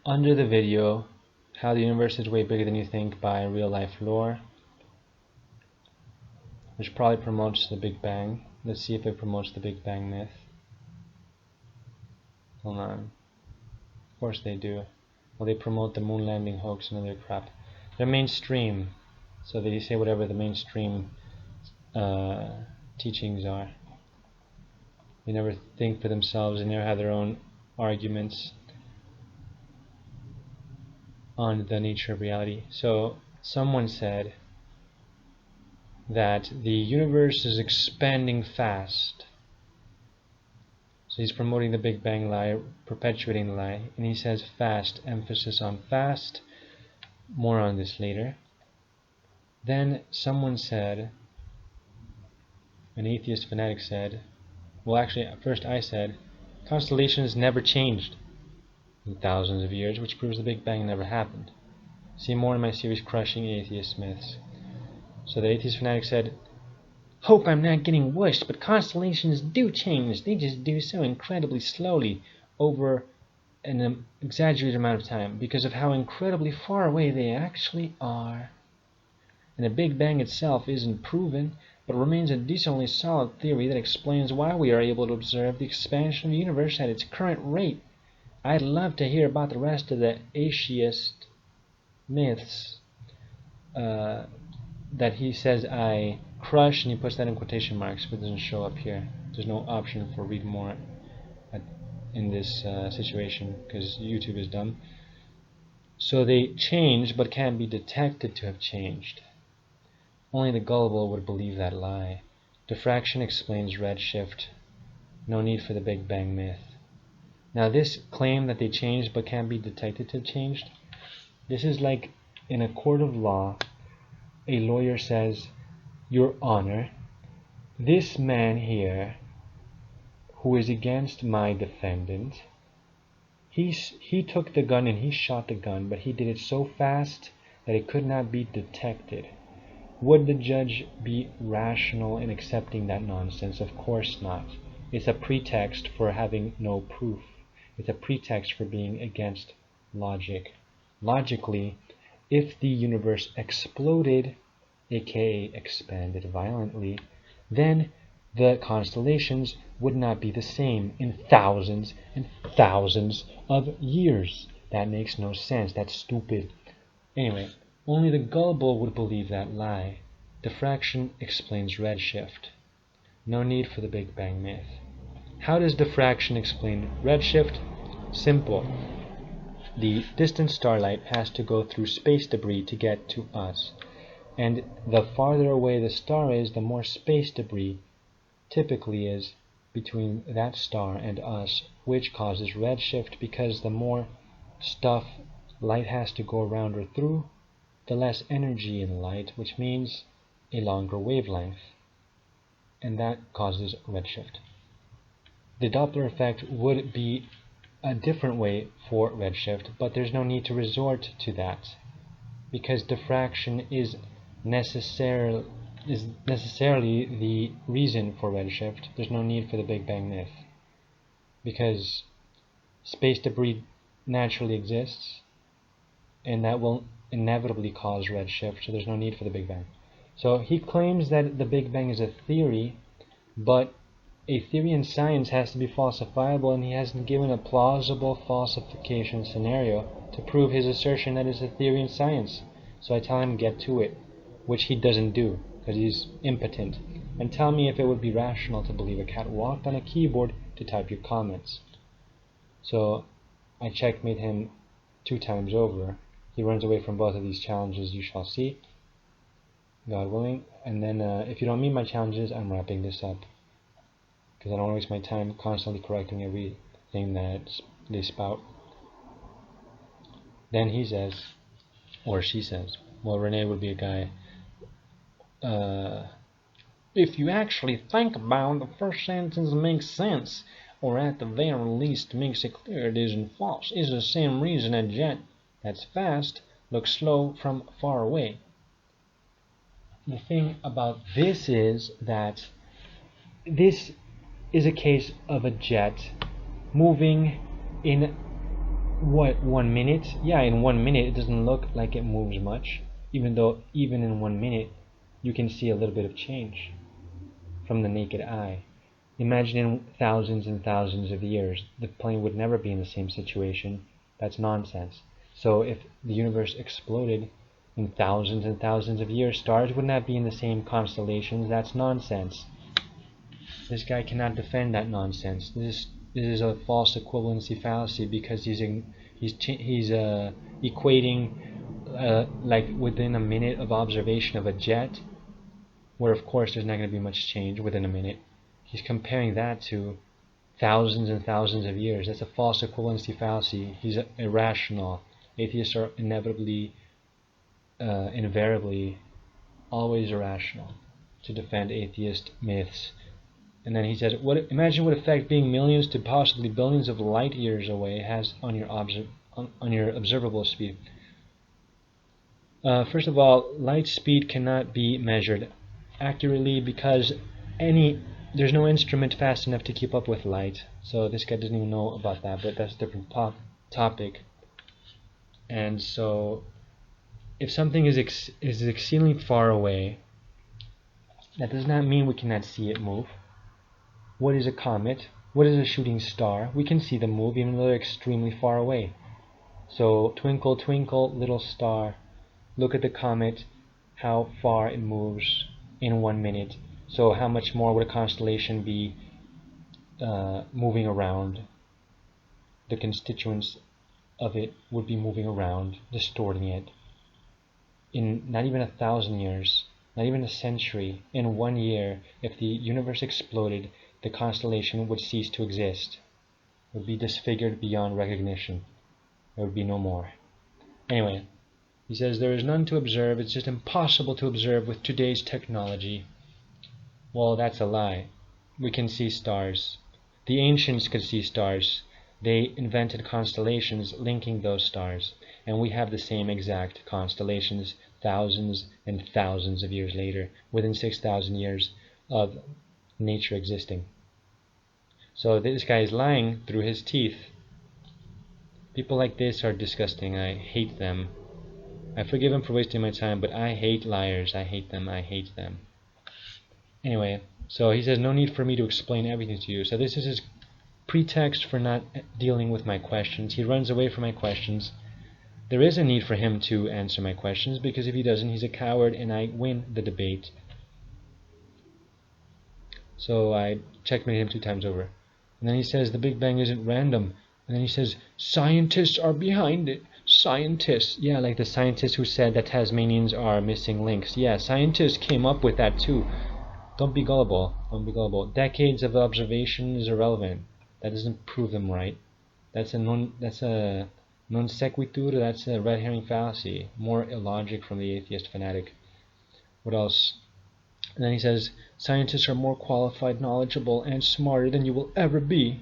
Under the video, how the universe is way bigger than you think by real life lore, which probably promotes the Big Bang. Let's see if it promotes the Big Bang myth. Hold on. Of course they do. Well, they promote the moon landing hoax and other crap. They're mainstream, so they say whatever the mainstream teachings are. They never think for themselves, they never have their own arguments on the nature of reality. So someone said that the universe is expanding fast. So he's promoting the Big Bang lie, perpetuating the lie, and he says fast, emphasis on fast. More on this later. Then someone said, an atheist fanatic said, well actually at first I said, constellations never changed in thousands of years, which proves the Big Bang never happened. See more in my series Crushing Atheist Myths. So the atheist fanatic said, hope I'm not getting whooshed, but constellations do change. They just do so incredibly slowly over an exaggerated amount of time because of how incredibly far away they actually are. And the Big Bang itself isn't proven, but remains a decently solid theory that explains why we are able to observe the expansion of the universe at its current rate. I'd love to hear about the rest of the atheist myths that he says I crush, and he puts that in quotation marks, but it doesn't show up here. There's no option for read more in this situation because YouTube is dumb. So they change but can't be detected to have changed. Only the gullible would believe that lie. Diffraction explains redshift. No need for the Big Bang myth. Now this claim that they changed but can't be detected to have changed, this is like in a court of law, a lawyer says, Your Honor, this man here, who is against my defendant, he took the gun and he shot the gun, but he did it so fast that it could not be detected. Would the judge be rational in accepting that nonsense? Of course not. It's a pretext for having no proof. It's a pretext for being against logic. Logically, if the universe exploded, aka expanded violently, then the constellations would not be the same in thousands and thousands of years. That makes no sense. That's stupid. Anyway, only the gullible would believe that lie. Diffraction explains redshift. No need for the Big Bang myth. How does diffraction explain redshift? Simple. The distant starlight has to go through space debris to get to us. And the farther away the star is, the more space debris typically is between that star and us, which causes redshift because the more stuff light has to go around or through, the less energy in light, which means a longer wavelength. And that causes redshift. The Doppler effect would be a different way for redshift, but there's no need to resort to that because diffraction is necessarily the reason for redshift. There's no need for the Big Bang myth because space debris naturally exists and that will inevitably cause redshift, so there's no need for the Big Bang. So he claims that the Big Bang is a theory, but a theory in science has to be falsifiable, and he hasn't given a plausible falsification scenario to prove his assertion that it's a theory in science. So I tell him get to it, which he doesn't do because he's impotent. And tell me if it would be rational to believe a cat walked on a keyboard to type your comments. So I checkmate him 2 times over. He runs away from both of these challenges, you shall see, God willing. And then if you don't meet my challenges, I'm wrapping this up because I don't want to waste my time constantly correcting everything that they spout. Then he says, or she says, well, Renee would be a guy, if you actually think about it, the first sentence makes sense, or at the very least makes it clear it isn't false. It's the same reason a jet that's fast looks slow from far away. The thing about this is that this is a case of a jet moving in What, 1 minute? Yeah, in 1 minute it doesn't look like it moves much, even though even in 1 minute you can see a little bit of change from the naked eye. Imagine in thousands and thousands of years, the plane would never be in the same situation. That's nonsense. So if the universe exploded in thousands and thousands of years, stars would not be in the same constellations. That's nonsense. This guy cannot defend that nonsense. This is a false equivalency fallacy because he's equating like within a minute of observation of a jet, where of course there's not going to be much change within a minute. He's comparing that to thousands and thousands of years. That's a false equivalency fallacy. He's irrational. Atheists are invariably, always irrational to defend atheist myths. And then he says, imagine what effect being millions to possibly billions of light years away has on your observable speed. First of all, light speed cannot be measured accurately because there's no instrument fast enough to keep up with light. So this guy doesn't even know about that, but that's a different topic. And so if something is exceedingly far away, that does not mean we cannot see it move. What is a comet? What is a shooting star? We can see them move even though they're extremely far away. So twinkle, twinkle, little star. Look at the comet, how far it moves in 1 minute. So how much more would a constellation be moving around? The constituents of it would be moving around, distorting it. In not even 1,000 years, not even a century, in 1 year, if the universe exploded, the constellation would cease to exist. It would be disfigured beyond recognition. There would be no more. Anyway, he says there is none to observe. It's just impossible to observe with today's technology. Well, that's a lie. We can see stars. The ancients could see stars. They invented constellations linking those stars. And we have the same exact constellations thousands and thousands of years later, within 6,000 years of nature existing. So this guy is lying through his teeth. People like this are disgusting. I hate them. I forgive him for wasting my time, but I hate liars. I hate them. I hate them. Anyway, so he says no need for me to explain everything to you. So this is his pretext for not dealing with my questions. He runs away from my questions. There is a need for him to answer my questions, because if he doesn't, he's a coward and I win the debate. So I checkmated him 2 times over. And then he says the Big Bang isn't random. And then he says scientists are behind it. Scientists. Yeah, like the scientist who said that Tasmanians are missing links. Yeah, scientists came up with that too. Don't be gullible. Don't be gullible. Decades of observation is irrelevant. That doesn't prove them right. That's a non sequitur. That's a red herring fallacy. More illogic from the atheist fanatic. What else? And then he says scientists are more qualified, knowledgeable, and smarter than you will ever be.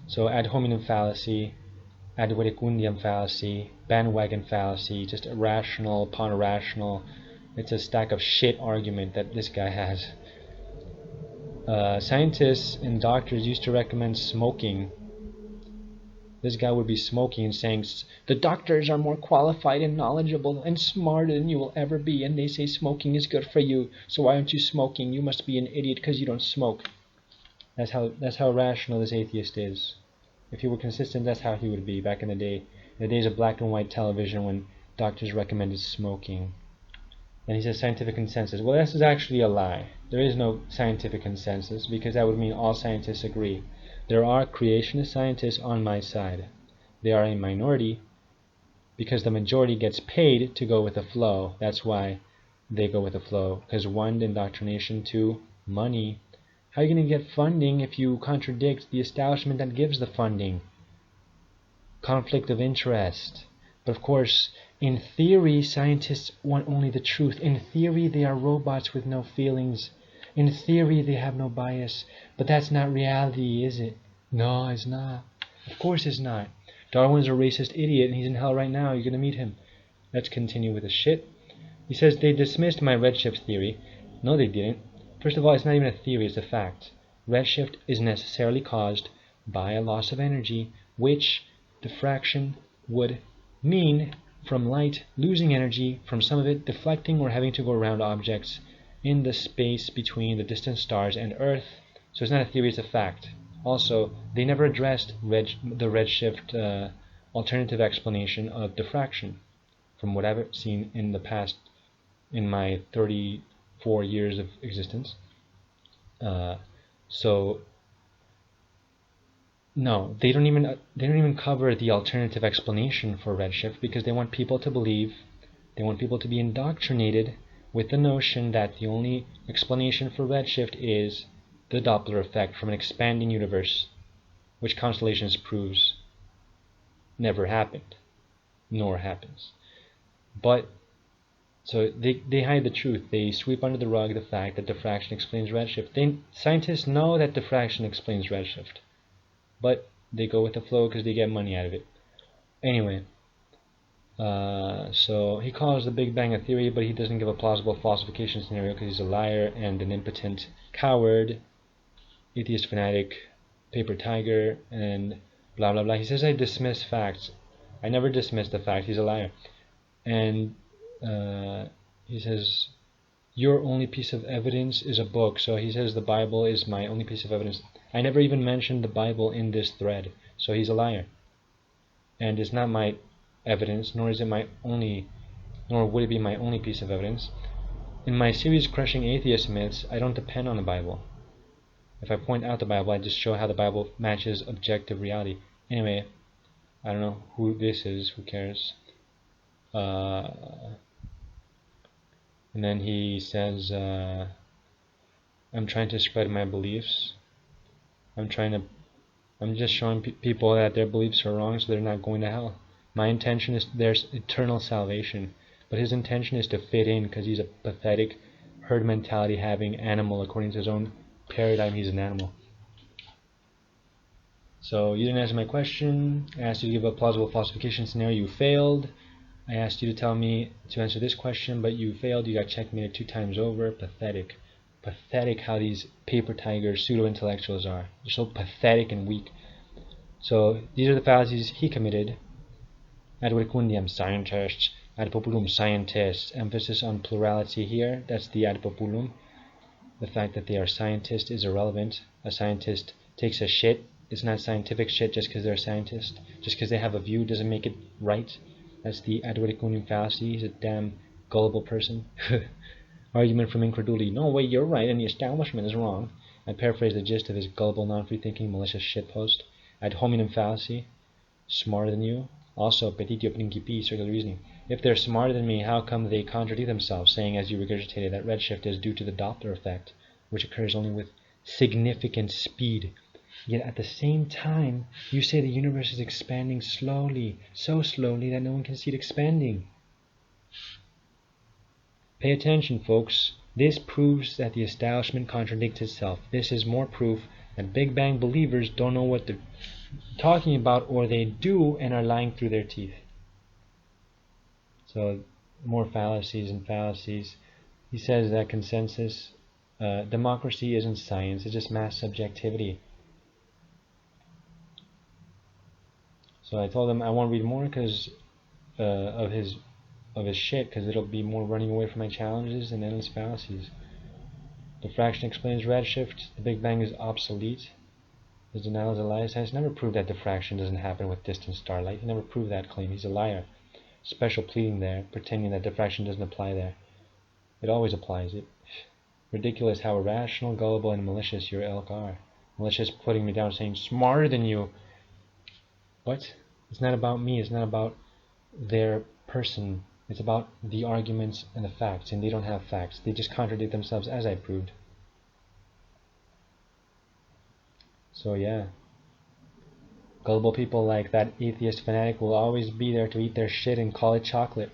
So ad hominem fallacy, ad verecundiam fallacy, bandwagon fallacy, just irrational upon irrational. It's a stack of shit argument that this guy has. Scientists and doctors used to recommend smoking. This guy would be smoking and saying, the doctors are more qualified and knowledgeable and smarter than you will ever be, and they say smoking is good for you, so why aren't you smoking? You must be an idiot because you don't smoke. That's how rational this atheist is. If he were consistent, that's how he would be back in the day. In the days of black and white television when doctors recommended smoking. Then he says scientific consensus. Well, this is actually a lie. There is no scientific consensus, because that would mean all scientists agree. There are creationist scientists on my side. They are a minority because the majority gets paid to go with the flow. That's why they go with the flow. Because 1, indoctrination, 2, money. How are you going to get funding if you contradict the establishment that gives the funding? Conflict of interest. But of course, in theory, scientists want only the truth. In theory, they are robots with no feelings. In theory, they have no bias. But that's not reality, is it? No, it's not. Of course it's not. Darwin's a racist idiot and he's in hell right now. You're going to meet him. Let's continue with the shit. He says they dismissed my redshift theory. No, they didn't. First of all, it's not even a theory, it's a fact. Redshift is necessarily caused by a loss of energy, which diffraction would mean from light losing energy, from some of it deflecting or having to go around objects in the space between the distant stars and Earth. So it's not a theory, it's a fact. Also, they never addressed the redshift alternative explanation of diffraction, from what I've seen in the past, in my 34 years of existence. So no, they don't even cover the alternative explanation for redshift, because they want people to believe, they want people to be indoctrinated with the notion that the only explanation for redshift is the Doppler effect from an expanding universe, which constellations proves never happened, nor happens. But so they hide the truth. They sweep under the rug the fact that diffraction explains redshift. Scientists know that diffraction explains redshift, but they go with the flow because they get money out of it. Anyway, so he calls the Big Bang a theory, but he doesn't give a plausible falsification scenario because he's a liar and an impotent coward, atheist fanatic, paper tiger, and blah blah blah. He says I dismiss facts. I never dismiss the fact. He's a liar. And he says your only piece of evidence is a book. So he says the Bible is my only piece of evidence. I never even mentioned the Bible in this thread. So he's a liar. And it's not my evidence, nor is it my only, nor would it be my only piece of evidence. In my series Crushing Atheist Myths, I don't depend on the Bible. If I point out the Bible, I just show how the Bible matches objective reality. Anyway, I don't know who this is, who cares. And then he says, I'm trying to spread my beliefs. I'm just showing people that their beliefs are wrong so they're not going to hell. My intention is there's eternal salvation, but his intention is to fit in because he's a pathetic, herd mentality having animal. According to his own paradigm, he's an animal. So you didn't answer my question. I asked you to give a plausible falsification scenario. You failed. I asked you to tell me to answer this question, but you failed. You got checkmated 2 times over. Pathetic. Pathetic how these paper tiger pseudo-intellectuals are. They're so pathetic and weak. So these are the fallacies he committed. Ad verecundiam scientists, ad populum scientists. Emphasis on plurality here. That's the ad populum. The fact that they are scientists is irrelevant. A scientist takes a shit. It's not scientific shit just because they're a scientist. Just because they have a view doesn't make it right. That's the ad verecundiam fallacy. He's a damn gullible person. Argument from incredulity. No way, you're right and the establishment is wrong. I paraphrase the gist of his gullible, non-free-thinking, malicious shitpost. Ad hominem fallacy. Smarter than you. Also, petitio principii, circular reasoning. If they're smarter than me, how come they contradict themselves, saying, as you regurgitated, that redshift is due to the Doppler effect, which occurs only with significant speed? Yet at the same time, you say the universe is expanding slowly, so slowly that no one can see it expanding. Pay attention, folks. This proves that the establishment contradicts itself. This is more proof that Big Bang believers don't know what they're talking about, or they do and are lying through their teeth. So, more fallacies and fallacies. He says that consensus, democracy isn't science, it's just mass subjectivity. So I told him I won't read more because of his shit, because it'll be more running away from my challenges and endless fallacies. Diffraction explains redshift. The Big Bang is obsolete. His denial is a lie. Science never proved that diffraction doesn't happen with distant starlight. He never proved that claim. He's a liar. Special pleading there, pretending that diffraction doesn't apply there. It always applies. It ridiculous how irrational, gullible, and malicious your ilk are. Malicious putting me down, saying smarter than you. What? It's not about me. It's not about their person. It's about the arguments and the facts, and they don't have facts. They just contradict themselves, as I proved. So yeah, gullible people like that atheist fanatic will always be there to eat their shit and call it chocolate.